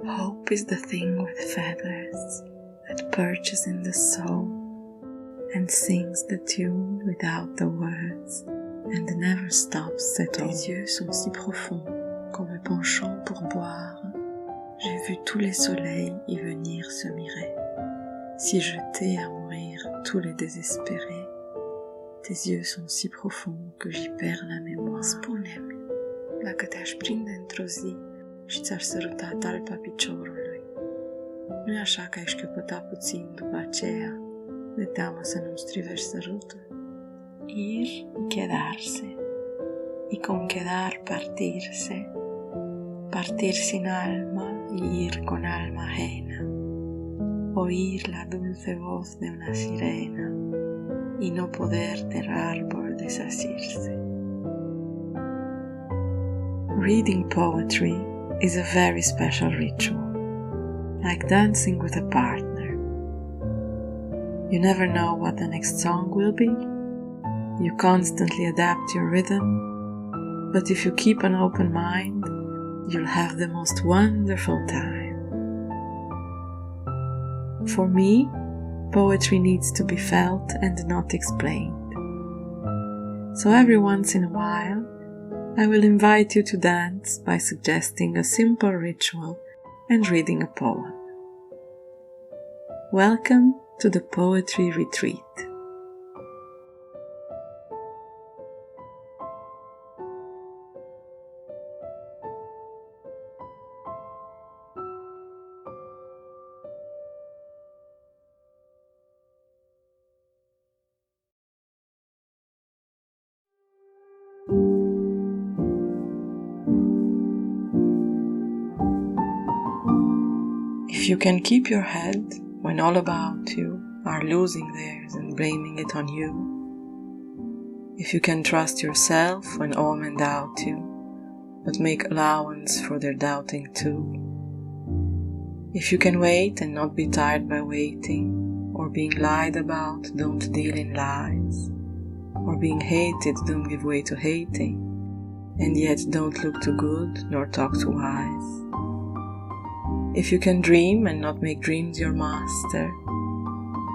Hope is the thing with feathers that perches in the soul and sings the tune without the words and never stops at all. Tes yeux sont si profonds qu'en me penchant pour boire, j'ai vu tous les soleils y venir se mirer, si jetés à mourir tous les désespérés. Tes yeux sont si profonds que j'y perds la mémoire. Spune-mi, dacă te-aș prinde într-o zi și ți-ar săruta talpa piciorului, nu-i așa că ai șchiopăta puțin după aceea, de teamă să nu-mi strivești sărutul? Ir y quedarse, y con quedar partirse, partir sin alma y ir con alma ajena, oír la dulce voz de una sirena y no poder del árbol desasirse. Reading poetry is a very special ritual, like dancing with a partner. You never know what the next song will be. You constantly adapt your rhythm, but if you keep an open mind, you'll have the most wonderful time. For me, poetry needs to be felt and not explained. So every once in a while, I will invite you to dance by suggesting a simple ritual and reading a poem. Welcome to the Poetry Retreat. If you can keep your head when all about you are losing theirs and blaming it on you, if you can trust yourself when all men doubt you, but make allowance for their doubting too, if you can wait and not be tired by waiting, or being lied about, don't deal in lies, or being hated, don't give way to hating, and yet don't look too good nor talk too wise. If you can dream and not make dreams your master,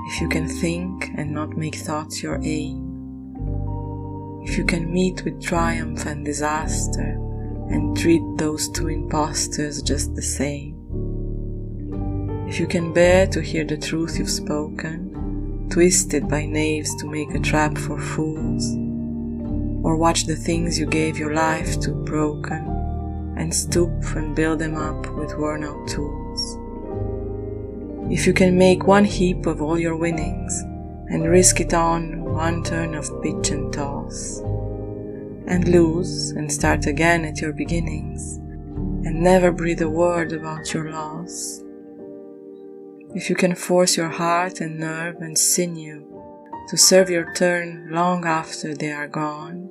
if you can think and not make thoughts your aim, if you can meet with triumph and disaster and treat those two impostors just the same, if you can bear to hear the truth you've spoken, twisted by knaves to make a trap for fools, or watch the things you gave your life to broken, and stoop and build them up with worn-out tools. If you can make one heap of all your winnings and risk it on one turn of pitch and toss, and lose and start again at your beginnings, and never breathe a word about your loss, if you can force your heart and nerve and sinew to serve your turn long after they are gone,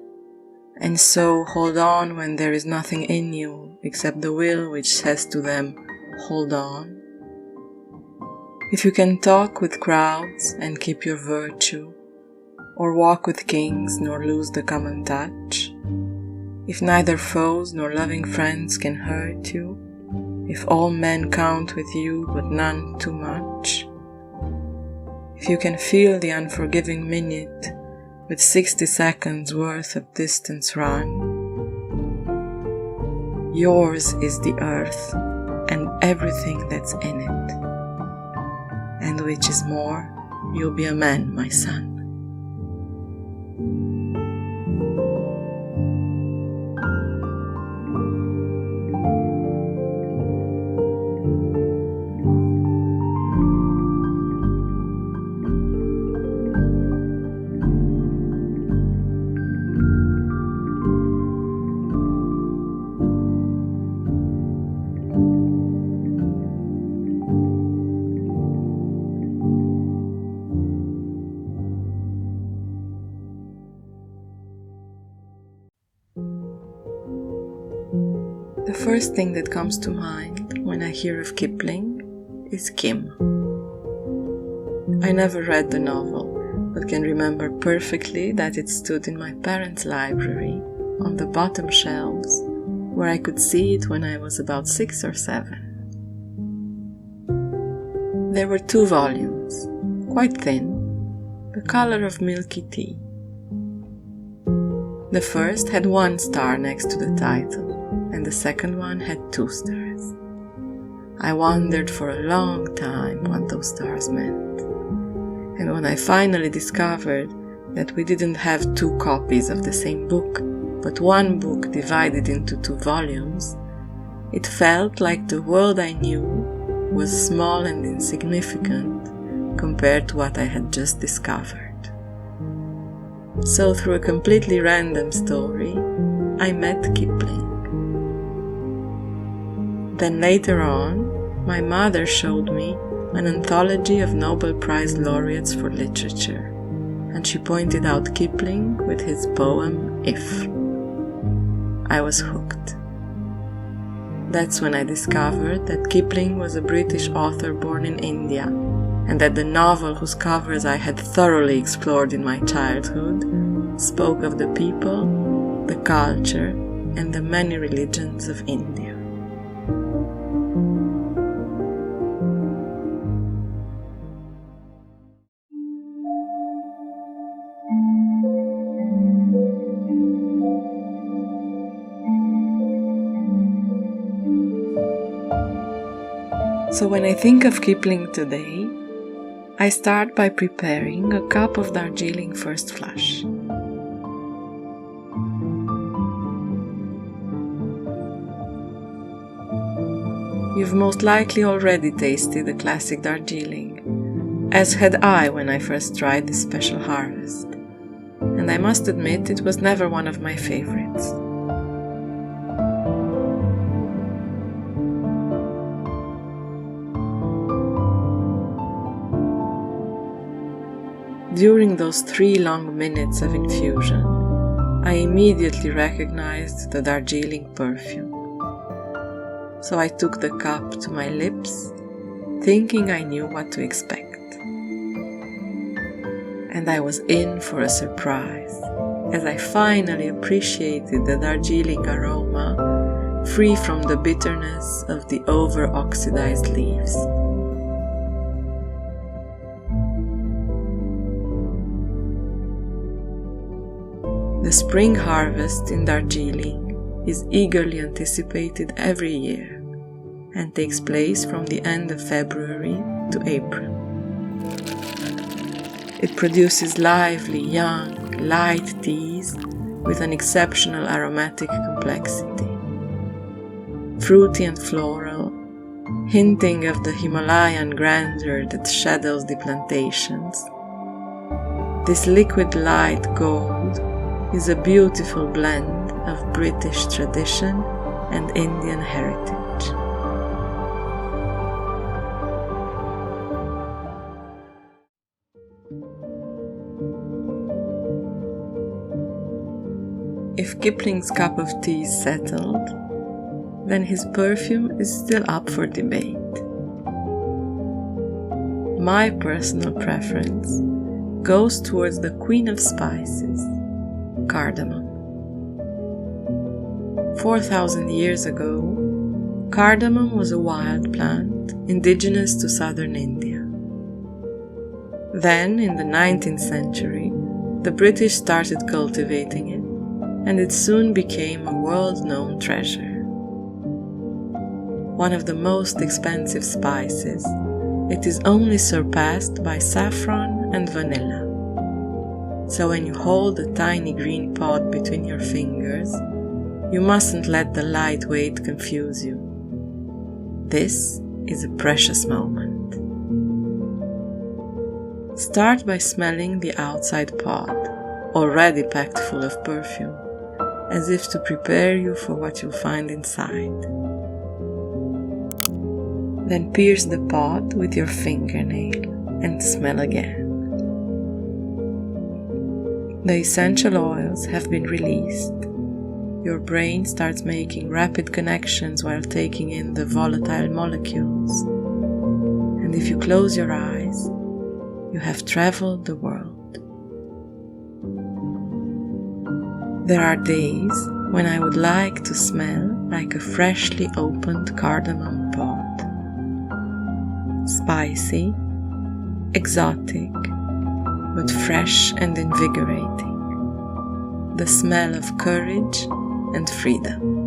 and so hold on when there is nothing in you except the will which says to them, hold on. If you can talk with crowds and keep your virtue, or walk with kings nor lose the common touch, if neither foes nor loving friends can hurt you, if all men count with you but none too much, if you can feel the unforgiving minute with 60 seconds worth of distance run, yours is the earth and everything that's in it, and which is more, you'll be a man, my son. The first thing that comes to mind when I hear of Kipling is Kim. I never read the novel, but can remember perfectly that it stood in my parents' library on the bottom shelves, where I could see it when I was about 6 or 7. There were 2 volumes, quite thin, the color of milky tea. The first had 1 star next to the title, and the second one had 2 stars. I wondered for a long time what those stars meant. And when I finally discovered that we didn't have 2 copies of the same book, but 1 book divided into 2 volumes, it felt like the world I knew was small and insignificant compared to what I had just discovered. So through a completely random story, I met Kipling. Then later on, my mother showed me an anthology of Nobel Prize laureates for literature, and she pointed out Kipling with his poem If. I was hooked. That's when I discovered that Kipling was a British author born in India, and that the novel whose covers I had thoroughly explored in my childhood spoke of the people, the culture, and the many religions of India. So when I think of Kipling today, I start by preparing a cup of Darjeeling First Flush. You've most likely already tasted the classic Darjeeling, as had I when I first tried this special harvest, and I must admit it was never one of my favorites. During those 3 long minutes of infusion, I immediately recognized the Darjeeling perfume. So I took the cup to my lips, thinking I knew what to expect. And I was in for a surprise, as I finally appreciated the Darjeeling aroma, free from the bitterness of the over-oxidized leaves. The spring harvest in Darjeeling is eagerly anticipated every year and takes place from the end of February to April. It produces lively, young, light teas with an exceptional aromatic complexity. Fruity and floral, hinting of the Himalayan grandeur that shadows the plantations. This liquid light gold is a beautiful blend of British tradition and Indian heritage. If Kipling's cup of tea is settled, then his perfume is still up for debate. My personal preference goes towards the queen of spices, cardamom. 4,000 years ago, cardamom was a wild plant indigenous to southern India. Then, in the 19th century, the British started cultivating it, and it soon became a world-known treasure. One of the most expensive spices, it is only surpassed by saffron and vanilla. So when you hold a tiny green pod between your fingers, you mustn't let the light weight confuse you. This is a precious moment. Start by smelling the outside pod, already packed full of perfume, as if to prepare you for what you'll find inside. Then pierce the pod with your fingernail and smell again. The essential oils have been released. Your brain starts making rapid connections while taking in the volatile molecules. And if you close your eyes, you have traveled the world. There are days when I would like to smell like a freshly opened cardamom pod. spicy, exotic, but fresh and invigorating. The smell of courage and freedom.